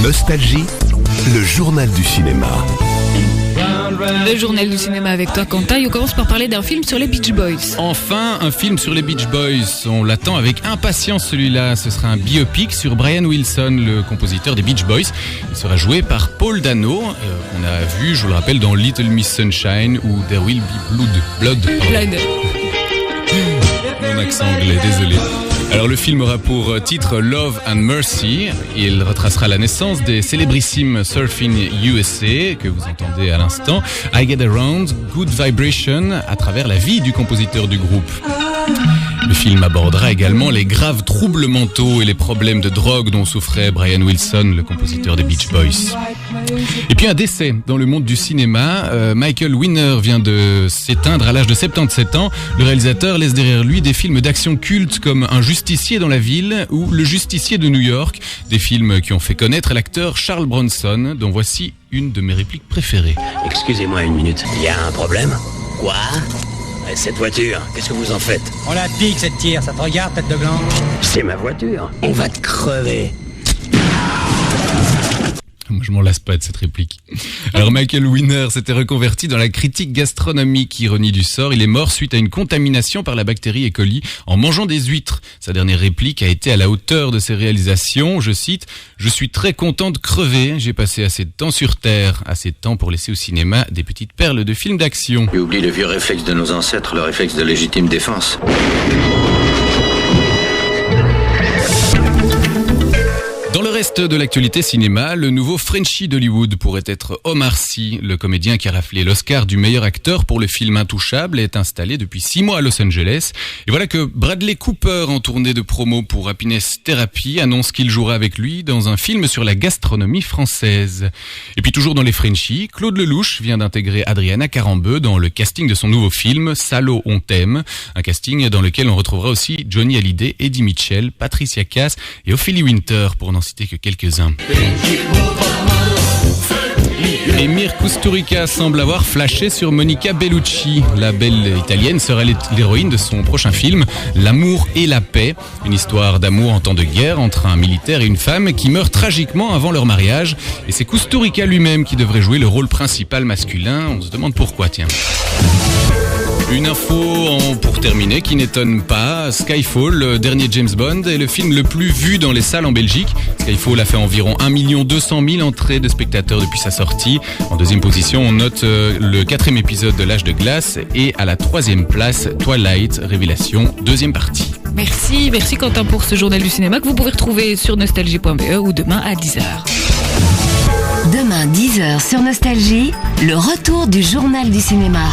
Nostalgie, le journal du cinéma. Le journal du cinéma avec toi, Quentin, et on commence par parler d'un film sur les Beach Boys. Enfin, un film sur les Beach Boys. On l'attend avec impatience, celui-là. Ce sera un biopic sur Brian Wilson, le compositeur des Beach Boys. Il sera joué par Paul Dano, qu'on a vu, je vous le rappelle, dans Little Miss Sunshine ou There Will Be Blood. Mon accent anglais, désolé. Alors le film aura pour titre Love and Mercy. Il retracera la naissance des célébrissimes Surfing USA, que vous entendez à l'instant, I Get Around, Good Vibration, à travers la vie du compositeur du groupe. Le film abordera également les graves troubles mentaux et les problèmes de drogue dont souffrait Brian Wilson, le compositeur des Beach Boys. Et puis un décès dans le monde du cinéma. Michael Winner vient de s'éteindre à l'âge de 77 ans. Le réalisateur laisse derrière lui des films d'action cultes comme Un justicier dans la ville ou Le justicier de New York. Des films qui ont fait connaître l'acteur Charles Bronson, dont voici une de mes répliques préférées. Excusez-moi une minute, il y a un problème? Quoi? Cette voiture, qu'est-ce que vous en faites? On la pique cette tire, ça te regarde, tête de gland? C'est ma voiture, on va te crever. Moi, je m'en lasse pas de cette réplique. Alors, Michael Winner s'était reconverti dans la critique gastronomique, ironie du sort. Il est mort suite à une contamination par la bactérie E. coli en mangeant des huîtres. Sa dernière réplique a été à la hauteur de ses réalisations. Je cite, « Je suis très content de crever. J'ai passé assez de temps sur Terre. Assez de temps pour laisser au cinéma des petites perles de films d'action. » Tu oublies le vieux réflexe de nos ancêtres, le réflexe de légitime défense. Dans le reste de l'actualité cinéma, le nouveau Frenchie d'Hollywood pourrait être Omar Sy. Le comédien qui a raflé l'Oscar du meilleur acteur pour le film Intouchable est installé depuis 6 mois à Los Angeles. Et voilà que Bradley Cooper, en tournée de promo pour Happiness Therapy, annonce qu'il jouera avec lui dans un film sur la gastronomie française. Et puis toujours dans les Frenchies, Claude Lelouch vient d'intégrer Adriana Carambeu dans le casting de son nouveau film Salaud on t'aime. Un casting dans lequel on retrouvera aussi Johnny Hallyday, Eddie Mitchell, Patricia Cass et Ophélie Winter pour n'en citer que quelques-uns. Emir Kusturica semble avoir flashé sur Monica Bellucci. La belle italienne sera l'héroïne de son prochain film, L'amour et la paix. Une histoire d'amour en temps de guerre entre un militaire et une femme qui meurent tragiquement avant leur mariage. Et c'est Kusturica lui-même qui devrait jouer le rôle principal masculin. On se demande pourquoi, tiens. Une info pour terminer qui n'étonne pas, Skyfall, le dernier James Bond, est le film le plus vu dans les salles en Belgique. Skyfall a fait environ 1 200 000 entrées de spectateurs depuis sa sortie. En deuxième position, on note le 4e épisode de L'Âge de glace et à la 3e place, Twilight, Révélation, 2e partie. Merci Quentin pour ce journal du cinéma que vous pouvez retrouver sur nostalgie.be ou demain à 10h. Demain 10h sur Nostalgie, le retour du journal du cinéma.